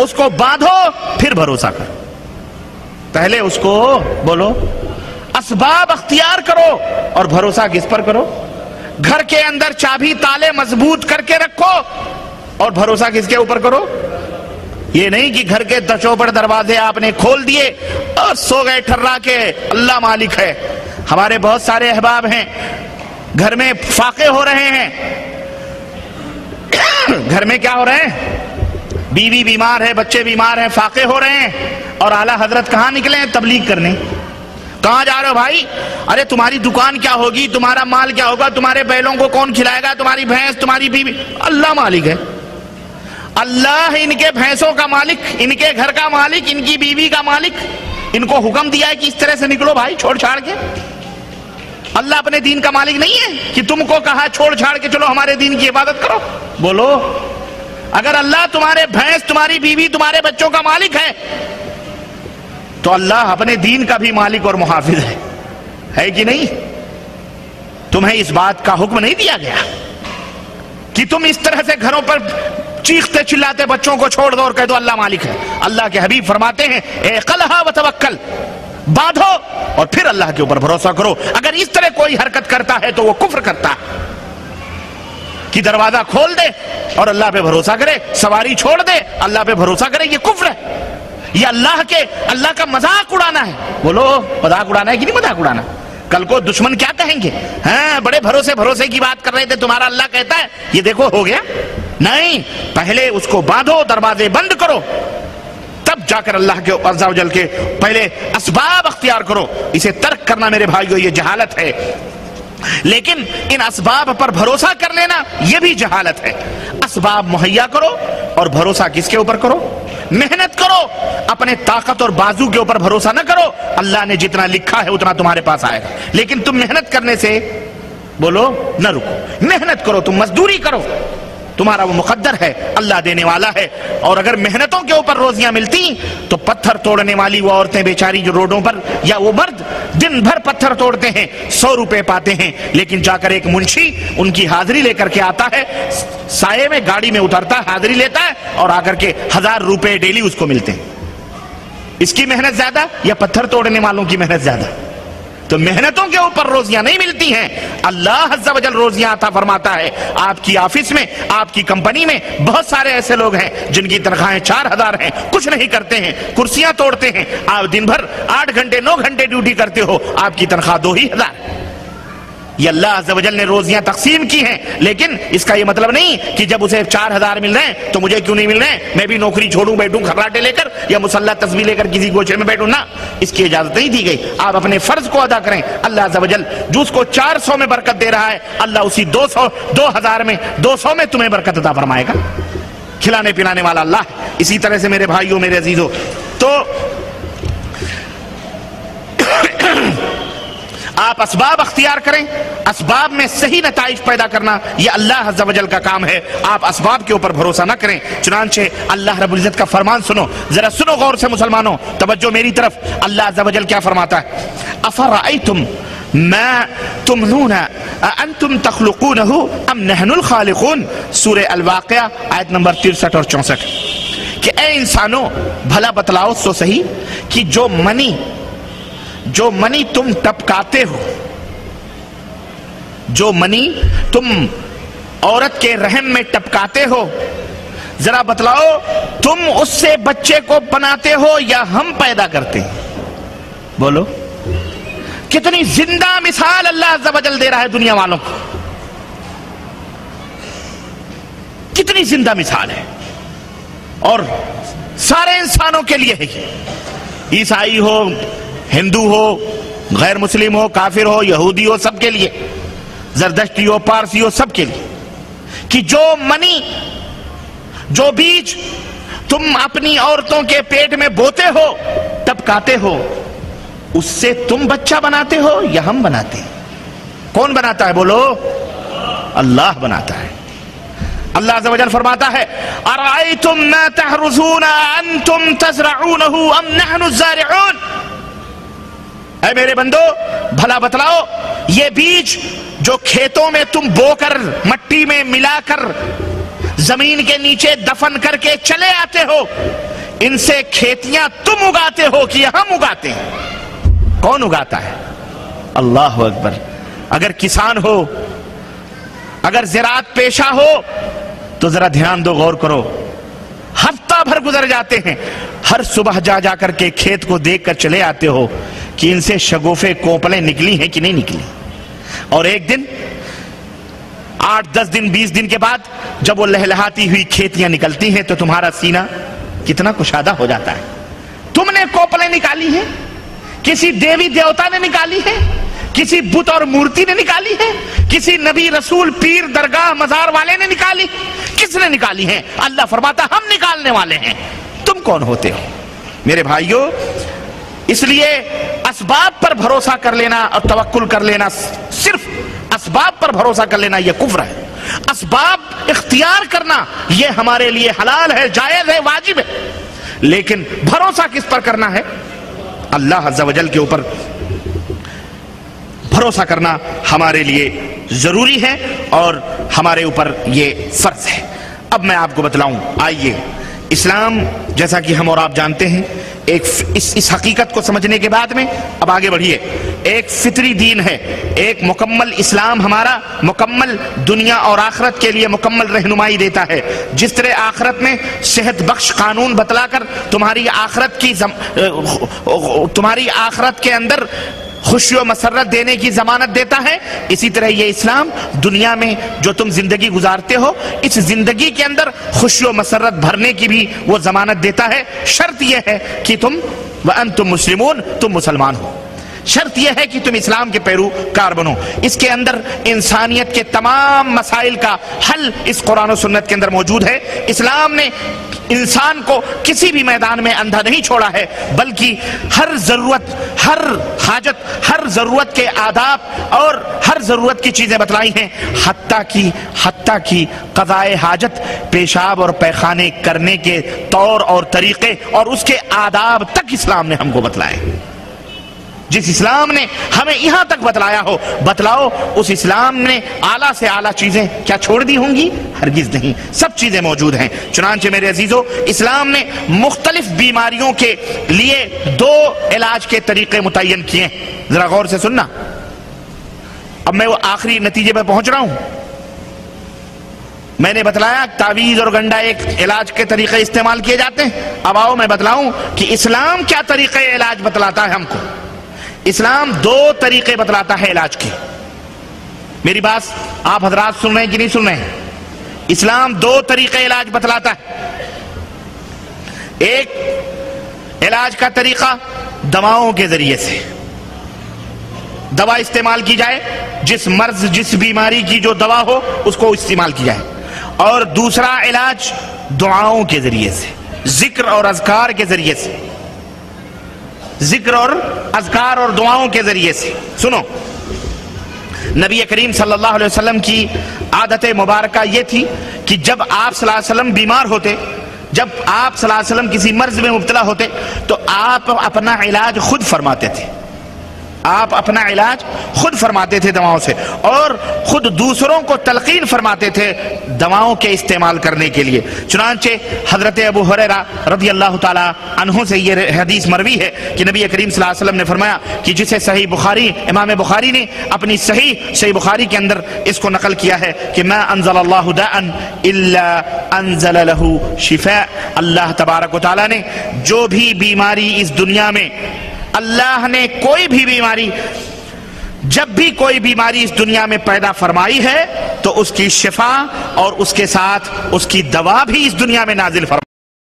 اس کو باندھو پھر بھروسہ کرو. پہلے اس کو بولو اسباب اختیار کرو اور بھروسہ کس پر کرو؟ گھر کے اندر چابی تالے مضبوط کر کے رکھو اور بھروسہ کس کے اوپر کرو؟ یہ نہیں کہ گھر کے چوپڑ دروازے آپ نے کھول دیے اور سو گئے ٹھرا کے اللہ مالک ہے. ہمارے بہت سارے احباب ہیں گھر میں فاقے ہو رہے ہیں. گھر میں کیا ہو رہے ہیں؟ بیوی بیمار ہے، بچے بیمار ہیں، فاقے ہو رہے ہیں، اور اعلیٰ حضرت کہاں نکلے ہیں؟ تبلیغ کرنے. کہاں جا رہے ہو بھائی؟ ارے تمہاری دکان کیا ہوگی، تمہارا مال کیا ہوگا، تمہارے بیلوں کو کون کھلائے گا، تمہاری بھینس، تمہاری بیوی. اللہ مالک ہے. اللہ ان کے بھینسوں کا مالک، ان کے گھر کا مالک، ان کی بیوی کا مالک. ان کو حکم دیا ہے کہ اس طرح سے نکلو بھائی چھوڑ چھاڑ کے. اللہ اپنے دین کا مالک نہیں ہے کہ تم کو کہا چھوڑ چھاڑ کے چلو ہمارے دین کی عبادت کرو. بولو اگر اللہ تمہارے بھینس، تمہاری بیوی، تمہارے بچوں کا مالک ہے تو اللہ اپنے دین کا بھی مالک اور محافظ ہے کہ نہیں؟ تمہیں اس بات کا حکم نہیں دیا گیا کہ تم اس طرح سے گھروں پر چیختے چلاتے بچوں کو چھوڑ دو اور کہہ دو اللہ مالک ہے. اللہ کے حبیب فرماتے ہیں اعقلھا وتوکل، باندھو اور پھر اللہ کے اوپر بھروسہ کرو. اگر اس طرح کوئی حرکت کرتا ہے تو وہ کفر کرتا ہے کہ دروازہ کھول دے اور اللہ پہ بھروسہ کرے، سواری چھوڑ دے اللہ پہ بھروسہ کرے. یہ کفر ہے، یہ اللہ کا مذاق اڑانا ہے. بولو مذاق اڑانا ہے کہ نہیں مذاق اڑانا؟ کل کو دشمن کیا کہیں گے؟ ہاں بڑے بھروسے کی بات کر رہے تھے، تمہارا اللہ کہتا ہے یہ دیکھو ہو گیا. نہیں، پہلے اس کو باندھو، دروازے بند کرو، تب جا کر اللہ کے عز و جل کے پہلے اسباب اختیار کرو. اسے ترک کرنا میرے بھائیو یہ جہالت ہے. لیکن ان اسباب پر بھروسہ کر لینا یہ بھی جہالت ہے. اسباب مہیا کرو اور بھروسہ کس کے اوپر کرو؟ محنت کرو. اپنے طاقت اور بازو کے اوپر بھروسہ نہ کرو. اللہ نے جتنا لکھا ہے اتنا تمہارے پاس آئے گا، لیکن تم محنت کرنے سے بولو نہ رکو. محنت کرو، تم مزدوری کرو، تمہارا وہ مقدر ہے، اللہ دینے والا ہے. اور اگر محنتوں کے اوپر روزیاں ملتی تو پتھر توڑنے والی وہ عورتیں بیچاری جو روڈوں پر، یا وہ مرد دن بھر پتھر توڑتے ہیں، 100 روپے پاتے ہیں، لیکن جا کر ایک منشی ان کی حاضری لے کر کے آتا ہے، سائے میں گاڑی میں اترتا ہے، حاضری لیتا ہے اور آ کر کے 1000 روپے ڈیلی اس کو ملتے ہیں. اس کی محنت زیادہ یا پتھر توڑنے والوں کی محنت زیادہ؟ تو محنتوں کے اوپر روزیاں نہیں ملتی ہیں. اللہ عز و جل روزیاں عطا فرماتا ہے. آپ کی آفس میں، آپ کی کمپنی میں بہت سارے ایسے لوگ ہیں جن کی تنخواہیں 4000 ہیں، کچھ نہیں کرتے ہیں، کرسیاں توڑتے ہیں. آپ دن بھر 8 گھنٹے 9 گھنٹے ڈیوٹی کرتے ہو، آپ کی تنخواہ 2000. یہ اللہ عز و جل نے روزیاں تقسیم کی ہیں. لیکن اس کا یہ مطلب نہیں کہ جب اسے 4000 مل رہے ہیں تو مجھے کیوں نہیں مل رہے ہیں، میں بھی نوکری چھوڑوں بیٹھوں خراٹے لے کر یا مسلح تسبیح لے کر کسی گوشے میں بیٹھوں. نہ، اس کی اجازت نہیں دی گئی. آپ اپنے فرض کو ادا کریں. اللہ عز و جل جو اس کو 400 میں برکت دے رہا ہے، اللہ اسی 2000 میں 200 میں تمہیں برکت عطا فرمائے گا. کھلانے پلانے والا اللہ. اسی طرح سے میرے بھائیوں، میرے عزیزوں، تو آپ اسباب اختیار کریں. اسباب میں صحیح نتائج پیدا کرنا یہ اللہ عز و جل کا کام ہے. آپ اسباب کے اوپر بھروسہ نہ کریں. چنانچہ اللہ رب العزت کا فرمان سنو، ذرا سنو غور سے مسلمانوں، توجہ میری طرف. اللہ عز و جل کیا فرماتا ہے؟ افرأیتم ما تمنون انتم تخلقونہ ام نحن الخالقون. سورہ الواقعہ آیت نمبر 63 اور 64. کہ اے انسانوں بھلا بتلاؤ تو صحیح کہ جو منی تم ٹپکاتے ہو، جو منی تم عورت کے رحم میں ٹپکاتے ہو، ذرا بتلاؤ تم اس سے بچے کو بناتے ہو یا ہم پیدا کرتے ہیں؟ بولو کتنی زندہ مثال اللہ عز و جل دے رہا ہے دنیا والوں کو. کتنی زندہ مثال ہے، اور سارے انسانوں کے لیے ہے. عیسائی ہو، ہندو ہو، غیر مسلم ہو، کافر ہو، یہودی ہو، سب کے لیے، زردشتی ہو، پارسی ہو، سب کے لیے، کہ جو بیج تم اپنی عورتوں کے پیٹ میں بوتے ہو، ٹپکاتے ہو، اس سے تم بچہ بناتے ہو یا ہم بناتے ہیں؟ کون بناتا ہے؟ بولو اللہ بناتا ہے. اللہ عز و جل فرماتا ہے ارأیتم ما تحرثون انتم تزرعونہ ام نحن الزارعون. اے میرے بندو بھلا بتلاؤ یہ بیج جو کھیتوں میں تم بو کر مٹی میں ملا کر زمین کے نیچے دفن کر کے چلے آتے ہو، ان سے کھیتیاں تم اگاتے ہو کہ ہم اگاتے ہیں؟ کون اگاتا ہے؟ اللہ اکبر۔ اگر کسان ہو، اگر زراعت پیشہ ہو تو ذرا دھیان دو، غور کرو۔ ہفتہ بھر گزر جاتے ہیں، ہر صبح جا کر کے کھیت کو دیکھ کر چلے آتے ہو کہ ان سے شگوفے کوپلیں نکلی ہیں کہ نہیں نکلی، اور ایک دن 8-10 دن 20 دن کے بعد جب وہ لہلہاتی ہوئی کھیتیاں نکلتی ہیں تو تمہارا سینہ کتنا کشادہ ہو جاتا ہے۔ تم نے کوپلیں نکالی ہیں؟ کسی دیوی دیوتا نے نکالی ہے؟ کسی بت اور مورتی نے نکالی ہے؟ کسی نبی رسول پیر درگاہ مزار والے نے نکالی؟ کس نے نکالی ہیں؟ اللہ فرماتا ہم نکالنے والے ہیں، تم کون ہوتے ہو؟ میرے بھائیوں، اس لیے اسباب پر بھروسہ کر لینا اور توکل کر لینا، صرف اسباب پر بھروسہ کر لینا یہ کفر ہے۔ اسباب اختیار کرنا یہ ہمارے لیے حلال ہے، جائز ہے، واجب ہے، لیکن بھروسہ کس پر کرنا ہے؟ اللہ عز و جل کے اوپر بھروسہ کرنا ہمارے لیے ضروری ہے اور ہمارے اوپر یہ فرض ہے۔ اب میں آپ کو بتلاؤں، آئیے، اسلام جیسا کہ ہم اور آپ جانتے ہیں، اس حقیقت کو سمجھنے کے بعد میں اب آگے بڑھیے، ایک فطری دین ہے، ایک مکمل اسلام ہمارا مکمل دنیا اور آخرت کے لیے مکمل رہنمائی دیتا ہے۔ جس طرح آخرت میں صحت بخش قانون بتلا کر تمہاری آخرت کے اندر خوشی و مسرت دینے کی ضمانت دیتا ہے، اسی طرح یہ اسلام دنیا میں جو تم زندگی گزارتے ہو اس زندگی کے اندر خوشی و مسرت بھرنے کی بھی وہ ضمانت دیتا ہے۔ شرط یہ ہے کہ تم وَأَنْتُمْ مُسْلِمُونَ، تم مسلمان ہو، شرط یہ ہے کہ تم اسلام کے پیروکار بنو۔ اس کے اندر انسانیت کے تمام مسائل کا حل اس قرآن و سنت کے اندر موجود ہے۔ اسلام نے انسان کو کسی بھی میدان میں اندھا نہیں چھوڑا ہے، بلکہ ہر ضرورت، ہر حاجت، ہر ضرورت کے آداب اور ہر ضرورت کی چیزیں بتلائی ہیں، حتیٰ کی قضائے حاجت، پیشاب اور پیخانے کرنے کے طور اور طریقے اور اس کے آداب تک اسلام نے ہم کو بتلائے۔ جس اسلام نے ہمیں یہاں تک بتلایا ہو، بتلاؤ اس اسلام نے اعلیٰ سے اعلیٰ چیزیں کیا چھوڑ دی ہوں گی؟ ہرگز نہیں، سب چیزیں موجود ہیں۔ چنانچہ میرے عزیزو، اسلام نے مختلف بیماریوں کے لیے 2 علاج کے طریقے متعین کیے ہیں، ذرا غور سے سننا۔ اب میں وہ آخری نتیجے پہ پہنچ رہا ہوں۔ میں نے بتلایا تعویذ اور گنڈا ایک علاج کے طریقے استعمال کیے جاتے ہیں، اب آؤ میں بتلاؤں کہ اسلام کیا طریقے علاج بتلاتا ہے ہم کو۔ اسلام 2 طریقے بتلاتا ہے علاج کے۔ میری بات آپ حضرات سن رہے ہیں کہ نہیں سن رہے ہیں؟ اسلام 2 طریقے علاج بتلاتا ہے۔ ایک علاج کا طریقہ دواؤں کے ذریعے سے، دوا استعمال کی جائے، جس مرض جس بیماری کی جو دوا ہو اس کو استعمال کی جائے، اور دوسرا علاج دعاؤں کے ذریعے سے، ذکر اور اذکار کے ذریعے سے، ذکر اور اذکار اور دعاؤں کے ذریعے سے۔ سنو، نبی کریم صلی اللہ علیہ وسلم کی عادت مبارکہ یہ تھی کہ جب آپ صلی اللہ علیہ وسلم بیمار ہوتے، جب آپ صلی اللہ علیہ وسلم کسی مرض میں مبتلا ہوتے تو آپ اپنا علاج خود فرماتے تھے، آپ اپنا علاج خود فرماتے تھے دواؤں سے، اور خود دوسروں کو تلقین فرماتے تھے دواؤں کے استعمال کرنے کے لیے۔ چنانچہ حضرت ابو ہریرہ رضی اللہ تعالی عنہ سے یہ حدیث مروی ہے کہ نبی کریم صلی اللہ علیہ وسلم نے فرمایا کہ جسے صحیح بخاری، امام بخاری نے اپنی صحیح بخاری کے اندر اس کو نقل کیا ہے کہ ما انزل اللہ داء الا انزل له شفاء، اللہ تبارک و تعالی نے جو بھی بیماری اس دنیا میں، اللہ نے کوئی بھی بیماری، جب بھی کوئی بیماری اس دنیا میں پیدا فرمائی ہے تو اس کی شفا اور اس کے ساتھ اس کی دوا بھی اس دنیا میں نازل فرمائی۔